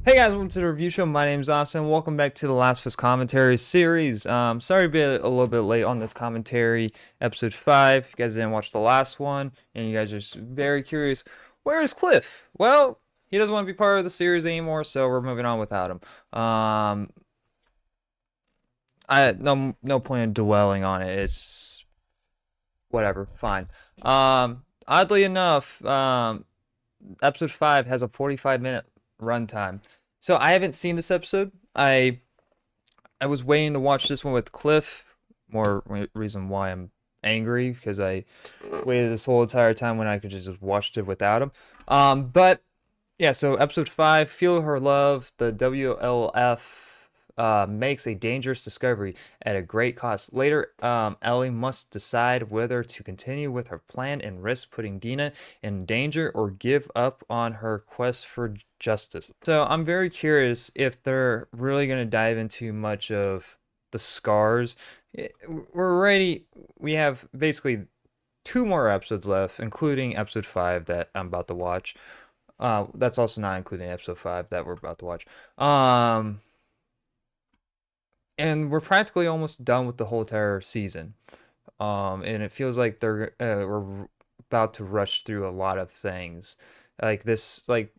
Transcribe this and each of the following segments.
Hey guys, welcome to the review show. My name's Austin. Welcome back to the Last of Us commentary series. Sorry to be a little bit late on this commentary, episode 5. You guys didn't watch the last one, and you guys are just very curious. Where is Cliff? Well, he doesn't want to be part of the series anymore, so we're moving on without him. I no point in dwelling on it. It's whatever, fine. Oddly enough, episode 5 has a 45-minute runtime. So I haven't seen this episode. I was waiting to watch this one with Cliff. More reason why I'm angry, because I waited this whole entire time when I could just watched it without him. But yeah, so episode 5, Feel Her Love, the WLF makes a dangerous discovery at a great cost. Later, Ellie must decide whether to continue with her plan and risk putting Dina in danger or give up on her quest for justice. So I'm very curious if they're really going to dive into much of the scars. We have basically 2 more episodes left, including episode 5 that I'm about to watch. That's also not including episode 5 that we're about to watch. And we're practically almost done with the whole entire season. And it feels like we're about to rush through a lot of things. Like this, like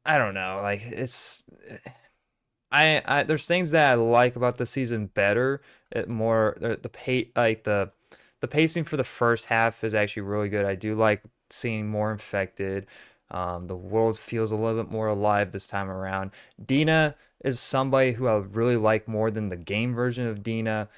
I don't know, like it's I there's things that I like about the season better. It more the the pacing for the first half is actually really good. I do like seeing more infected. The world feels a little bit more alive this time around. Dina is somebody who I really like more than the game version of Dina.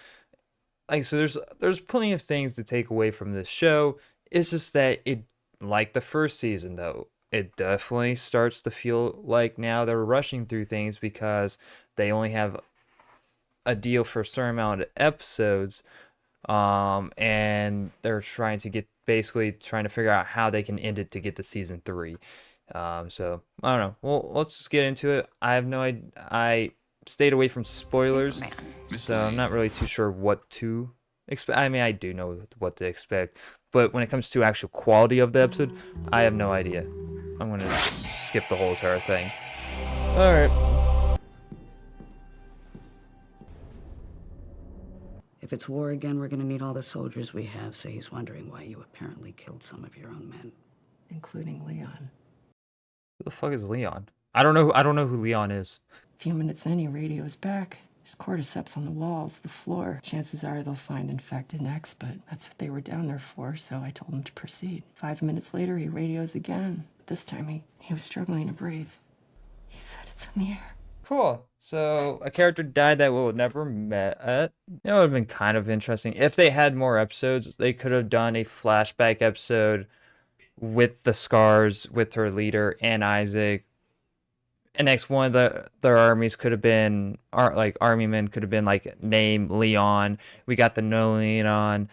Like so there's plenty of things to take away from this show. It's just that it like the first season though, it definitely starts to feel like now they're rushing through things because they only have a deal for a certain amount of episodes, and they're trying to get basically trying to figure out how they can end it to get to season 3. So I don't know. Well, let's just get into it. I have no idea. I stayed away from spoilers, Superman. so I'm not really too sure what to expect. I mean, I do know what to expect, but when it comes to actual quality of the episode, I have no idea. I'm gonna skip the whole entire thing. All right. If it's war again, we're gonna need all the soldiers we have, so he's wondering why you apparently killed some of your own men. Including Leon. Who the fuck is Leon? I don't know who Leon is. A few minutes in, he radios back. There's cordyceps on the walls, the floor. Chances are they'll find infected next, but that's what they were down there for, so I told him to proceed. 5 minutes later, he radios again. This time, he was struggling to breathe. He said it's Amir. Cool. So a character died that we'll never met. It would have been kind of interesting if they had more episodes. They could have done a flashback episode with the scars, with her leader and Isaac. And next one of their armies could have been like army men could have been like named Leon. We got the no Leon,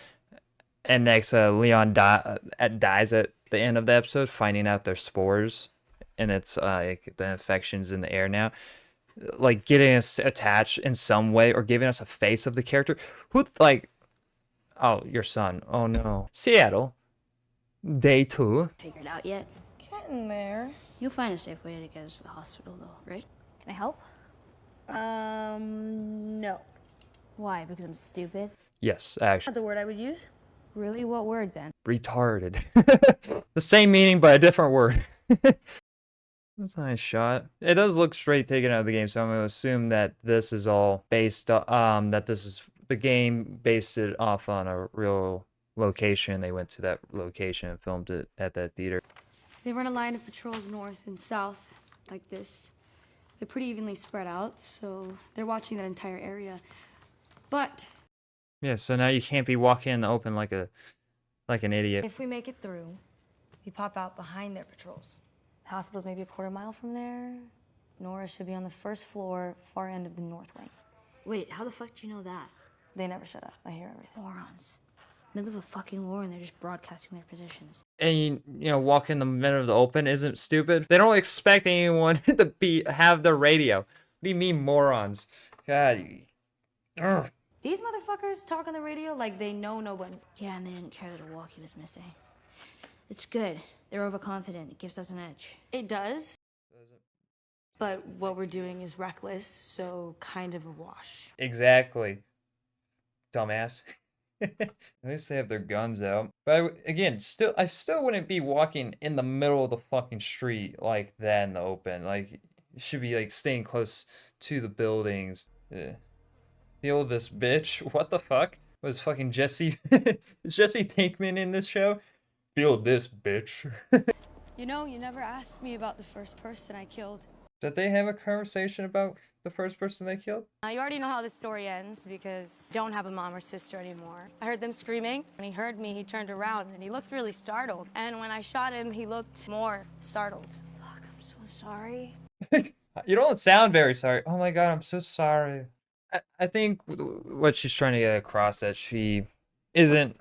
and next Leon dies at the end of the episode, finding out there's spores, and it's like the infections in the air now. Like getting us attached in some way or giving us a face of the character who like, oh, your son, oh no, Seattle, day 2. Figured out yet? Getting there. You'll find a safe way to get us to the hospital, though, right? Can I help? No. Why? Because I'm stupid? Yes, Not actually, the word I would use. Really? What word then? retarded. The same meaning but a different word. That's a nice shot. It does look straight taken out of the game, so I'm gonna assume that this is all based that this is the game based it off on a real location. They went to that location and filmed it at that theater. They run a line of patrols north and south, like this. They're pretty evenly spread out, so they're watching that entire area. But Yeah, so now you can't be walking in the open like an idiot. if we make it through, we pop out behind their patrols. The hospital's maybe a quarter mile from there. Nora should be on the first floor, far end of the north wing. Wait, how the fuck do you know that? They never shut up. I hear everything. Morons. Middle of a fucking war and they're just broadcasting their positions. And walk in the middle of the open isn't stupid. They don't expect anyone to have the radio. What do you mean, morons? God. Ugh. These motherfuckers talk on the radio like they know nobody. Yeah, and they didn't care that a walkie was missing. It's good. They're overconfident. It gives us an edge. It does. but what we're doing is reckless, so kind of a wash. Exactly. Dumbass. At least they have their guns out. But again, I still wouldn't be walking in the middle of the fucking street like that in the open. Like, you should be like staying close to the buildings. Feel this bitch? What the fuck? Was fucking Jesse is Jesse Pinkman in this show? Feel this bitch. You know, you never asked me about the first person I killed. Did they have a conversation about the first person they killed? You already know how this story ends because I don't have a mom or sister anymore. I heard them screaming. When he heard me, he turned around and he looked really startled. And when I shot him, he looked more startled. Fuck, I'm so sorry. You don't sound very sorry. Oh my god, I'm so sorry. I think what she's trying to get across that she isn't.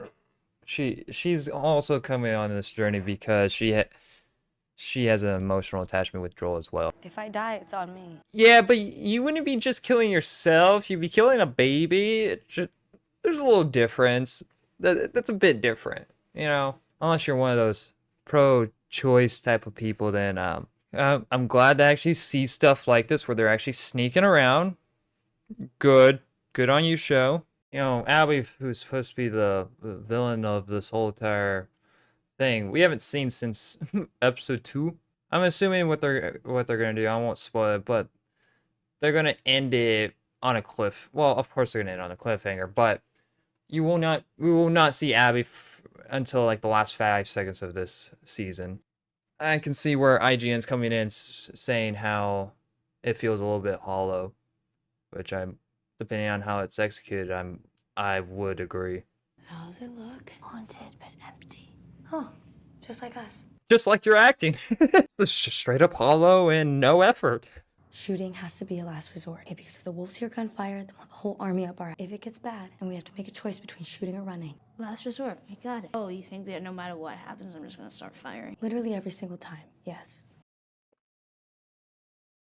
She's also coming on this journey because she has an emotional attachment with Joel as well. If I die, it's on me. Yeah, but you wouldn't be just killing yourself. You'd be killing a baby. There's a little difference. That's a bit different, you know. Unless you're one of those pro-choice type of people, then I'm glad to actually see stuff like this where they're actually sneaking around. Good on you, show. You know, Abby, who's supposed to be the villain of this whole entire thing, we haven't seen since episode 2. I'm assuming what they're gonna do. I won't spoil it, but they're gonna end it on a cliff. Well, of course they're gonna end on a cliffhanger, but we will not see Abby until like the last 5 seconds of this season. I can see where IGN's coming in saying how it feels a little bit hollow, which depending on how it's executed, I would agree. How does it look? Haunted but empty. Oh, just like us. Just like you're acting. It's just straight up hollow and no effort. Shooting has to be a last resort. Okay, because if the wolves hear gunfire, then we'll have a whole army up our ass. If it gets bad, and we have to make a choice between shooting or running. Last resort. I got it. Oh, you think that no matter what happens, I'm just gonna start firing? Literally every single time, yes.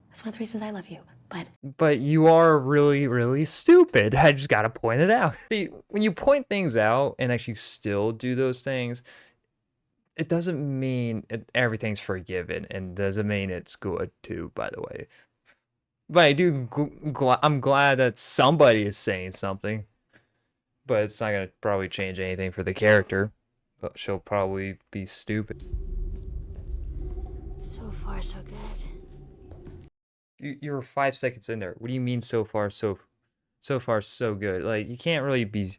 That's one of the reasons I love you, But you are really, really stupid. I just gotta point it out. See, when you point things out and actually still do those things, it doesn't mean everything's forgiven, and doesn't mean it's good too, by the way. But I do, I'm glad that somebody is saying something. But it's not gonna probably change anything for the character. But she'll probably be stupid. So far, so good. You're 5 seconds in there. What do you mean so far so good? Like, you can't really be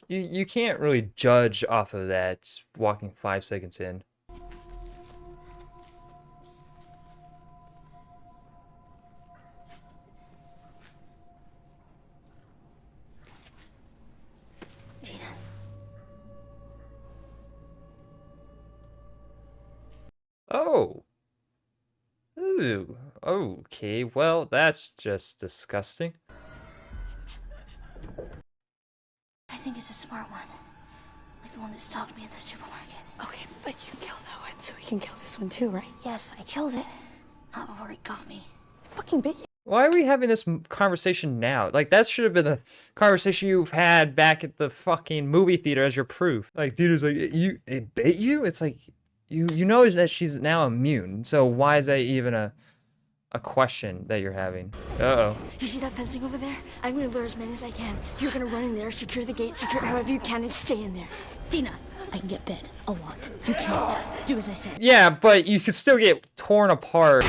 you can't really judge off of that just walking 5 seconds in. Tina. Oh. Ooh. Okay. Well, that's just disgusting. I think it's a smart one. Like the one that stalked me at the supermarket. Okay, but you killed that one, so we can kill this one too, right? Yes, I killed it. Not before it got me. Fucking bit you. Why are we having this conversation now? Like, that should have been the conversation you've had back at the fucking movie theater as your proof. Like, dude is like, it bit you? It's like, you know that she's now immune, so why is that even a question that you're having? Uh-oh. You see that fencing over there? I'm gonna lure as many as I can. You're gonna run in there, secure the gate, secure however you can, and stay in there. Tina, I can get bit a lot. You can't. Do as I say. Yeah, but you can still get torn apart.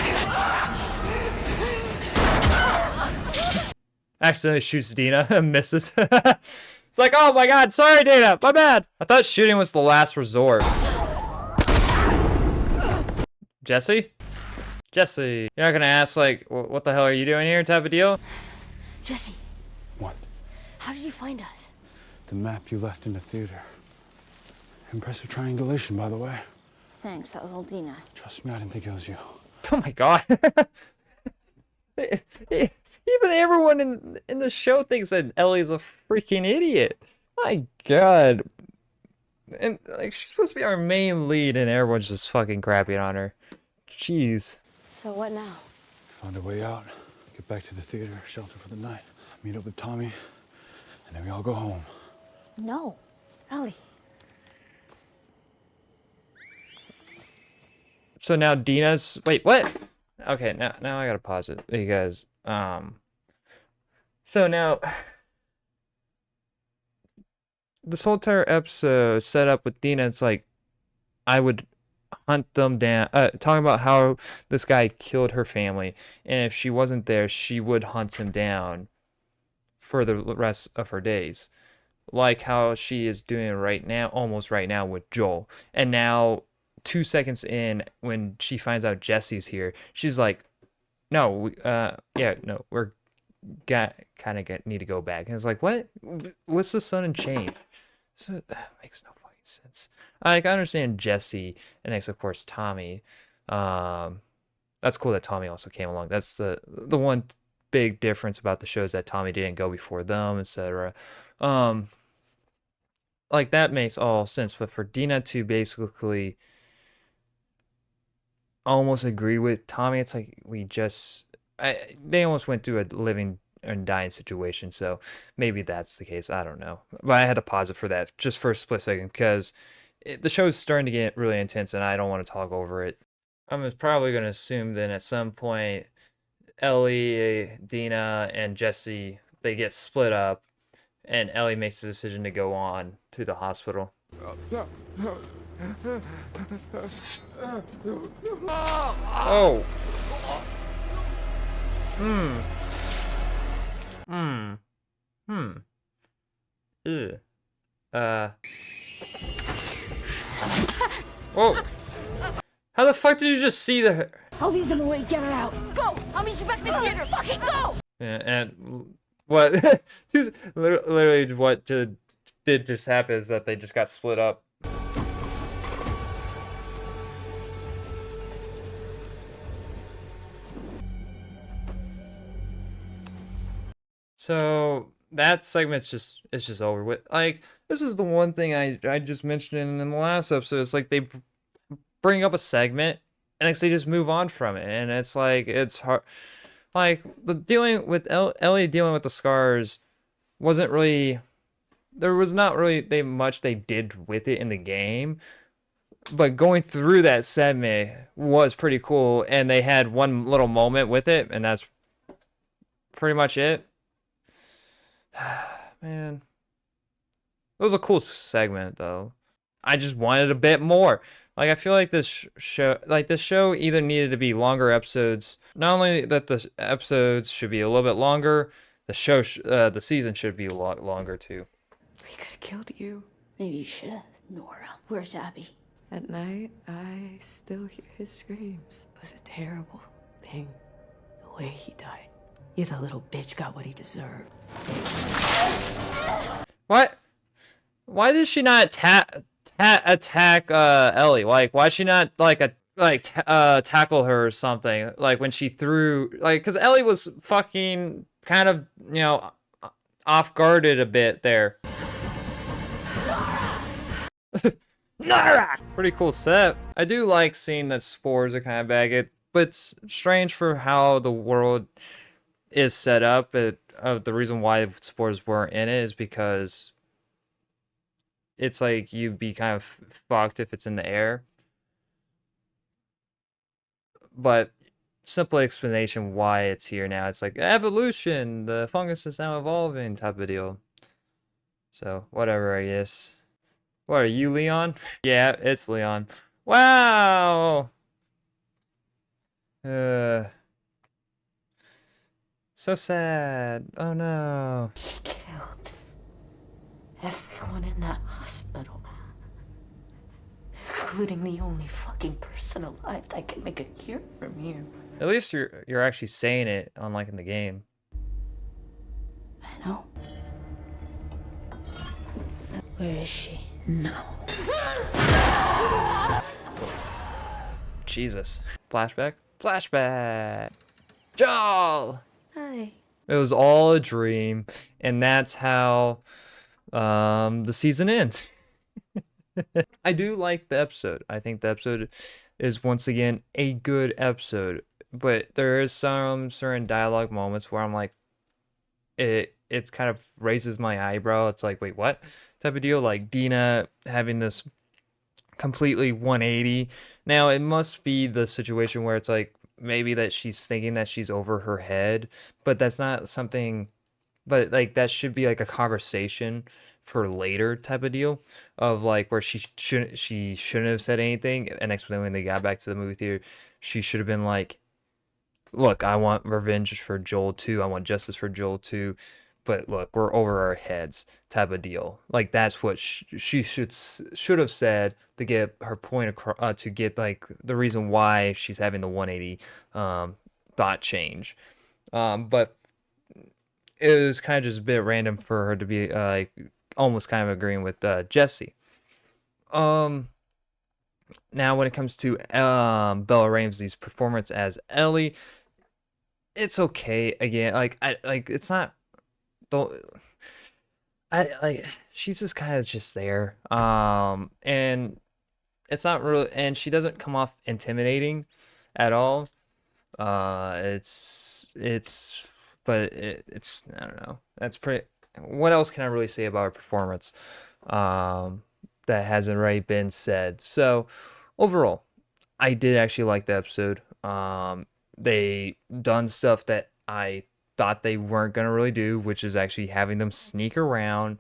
Accidentally shoots Dina and misses. It's like, oh my god, sorry Dina, my bad. I thought shooting was the last resort. Jesse? Jesse, you're not gonna ask, like, what the hell are you doing here type of deal? Jesse, What? how did you find us? The map you left in the theater. Impressive triangulation, by the way. Thanks, that was old Dina. Trust me, I didn't think it was you. Oh my god. Even everyone in the show thinks that Ellie's a freaking idiot. My god. And, like, she's supposed to be our main lead and everyone's just fucking crapping on her. Jeez. So what now? Find a way out, get back to the theater, shelter for the night, meet up with Tommy, and then we all go home. No. Ellie. So now Dina's... Wait, what? Okay, now I gotta pause it because so now this whole entire episode set up with Dina, it's like I would hunt them down, talking about how this guy killed her family, and if she wasn't there, she would hunt him down for the rest of her days. Like how she is doing right now, almost right now with Joel. And now 2 seconds in, when she finds out Jesse's here, she's like, no, yeah, no, we're got kind of get need to go back. And it's like, what? What's the sudden change? So that makes no fucking sense. Like, I understand Jesse, and next, of course, Tommy. That's cool that Tommy also came along. That's the one big difference about the show is that Tommy didn't go before them, etc. Like that makes all sense. But for Dina to basically almost agree with Tommy, it's like they almost went through a living and dying situation. So maybe that's the case. I don't know. But I had to pause it for that just for a split second because the show's starting to get really intense and I don't want to talk over it. I'm probably going to assume then at some point Ellie, Dina, and Jesse, they get split up and Ellie makes the decision to go on to the hospital. Oh. Ew. Whoa. How the fuck did you just see the... I'll leave them away. Get her out. Go! I'll meet you back in the theater. Fucking go! Yeah, and what... literally what did just happen is that they just got split up. So that segment's just over with. Like, this is the one thing I just mentioned in the last episode. It's like they bring up a segment and they just move on from it, and it's like it's hard. Like the dealing with Ellie dealing with the scars wasn't really. There was not really much they did with it in the game, but going through that segment was pretty cool, and they had one little moment with it, and that's pretty much it. Man, it was a cool segment though. I just wanted a bit more. Like I feel like this show either needed to be longer episodes. Not only that the episodes should be a little bit longer, the season should be a lot longer too. We could have killed you. Maybe you should have. Nora, where's Abby? At night, I still hear his screams. It was a terrible thing, the way he died. Yeah, the little bitch got what he deserved. What? Why did she not attack Ellie? Like, why did she not tackle her or something? Like when she threw, like, because Ellie was fucking kind of, off guarded a bit there. Pretty cool set. I do like seeing that spores are kind of bagged, but it's strange for how the world is set up. The reason why spores weren't in it is because it's like you'd be kind of fucked if it's in the air. But simple explanation why it's here now. It's like evolution. The fungus is now evolving type of deal. So whatever, I guess. What are you, Leon? Yeah, it's Leon. Wow. So sad. Oh no. He killed everyone in that hospital, including the only fucking person alive that can make a cure from you. At least you're actually saying it, unlike in the game. I know. Where is she? No. Jesus. Flashback? Flashback! Joel! Hi. It was all a dream, and that's how the season ends. I do like the episode. I think the episode is once again a good episode, but there is some certain dialogue moments where I'm like, it kind of raises my eyebrow. It's like, wait, what type of deal? Like Dina having this completely 180. Now it must be the situation where it's like maybe that she's thinking that she's over her head, but that's not something. But like that should be like a conversation for later type of deal of like where she shouldn't have said anything, and next when they got back to the movie theater, she should have been like, look, I want revenge for Joel too. I want justice for Joel too. But look, we're over our heads type of deal. Like that's what she should have said to get her point across, to get like the reason why she's having the 180 thought change. But it was kind of just a bit random for her to be like almost kind of agreeing with Jesse. Now when it comes to Bella Ramsey's performance as Ellie, it's okay. Again, like I like it's not the I like she's just kind of just there. And it's not really, and she doesn't come off intimidating at all. It's but it's I don't know. That's pretty. What else can I really say about her performance? That hasn't already been said. So overall, I did actually like the episode. They done stuff that I thought they weren't gonna really do, which is actually having them sneak around,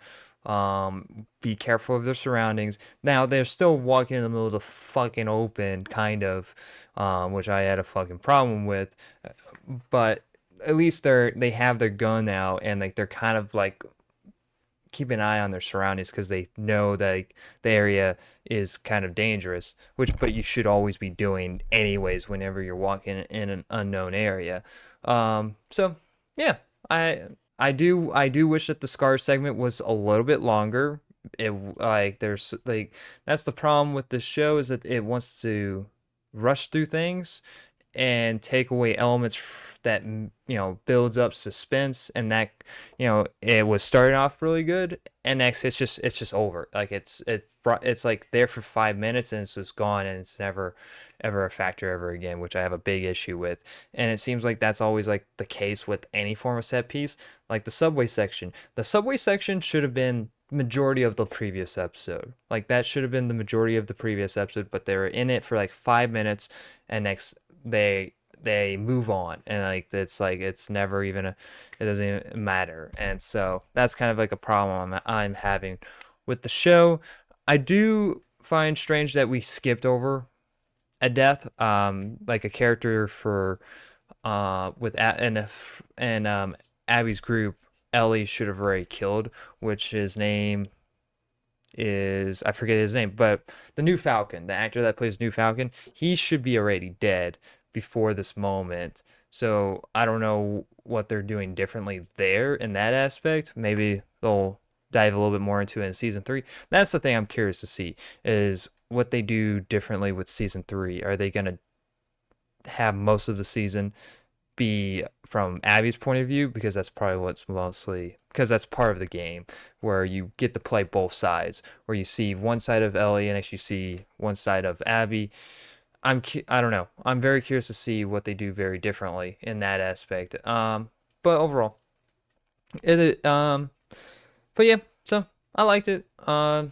be careful of their surroundings. Now they're still walking in the middle of the fucking open, kind of, which I had a fucking problem with, but at least they have their gun out and like they're kind of like keep an eye on their surroundings because they know that like, the area is kind of dangerous, but you should always be doing anyways whenever you're walking in an unknown area. So yeah, I do wish that the Scar segment was a little bit longer. It like there's like that's the problem with this show is that it wants to rush through things and take away elements that builds up suspense, and that it was starting off really good and next it's just over. Like it's like there for 5 minutes and it's just gone, and it's never ever a factor ever again, which I have a big issue with. And it seems like that's always like the case with any form of set piece. Like the subway section should have been majority of the previous episode. Like that should have been the majority of the previous episode, but they were in it for like 5 minutes and next they move on, and it's never even it doesn't even matter. And so that's kind of like a problem I'm having with the show. I do find strange that we skipped over a death, like a character for Abby's group. Ellie should have already killed, which his name is, I forget his name, but the new Falcon, the actor that plays New Falcon, he should be already dead before this moment. So I don't know what they're doing differently there in that aspect. Maybe they'll dive a little bit more into it in season 3. That's the thing I'm curious to see, is what they do differently with season 3. Are they going to have most of the season be from Abby's point of view, because that's probably because that's part of the game where you get to play both sides, where you see one side of Ellie and actually see one side of Abby. I don't know. I'm very curious to see what they do very differently in that aspect. But overall, but yeah, so I liked it. I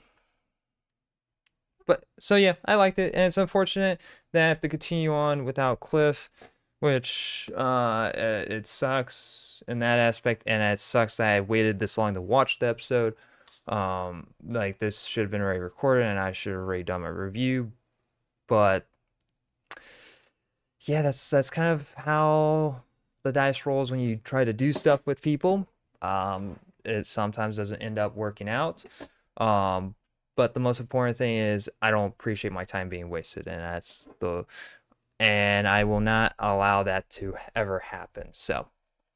liked it, and it's unfortunate that I have to continue on without Cliff, which it sucks in that aspect, and it sucks that I waited this long to watch the episode. Like this should have been already recorded, and I should have already done my review. But yeah, that's kind of how the dice rolls when you try to do stuff with people. It sometimes doesn't end up working out. But the most important thing is I don't appreciate my time being wasted, and I will not allow that to ever happen. So,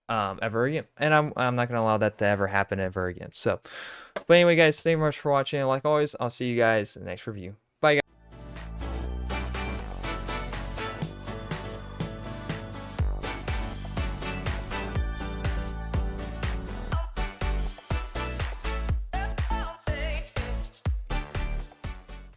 ever again. And I'm not gonna allow that to ever happen ever again. So, but anyway, guys, thank you very much for watching. And like always, I'll see you guys in the next review.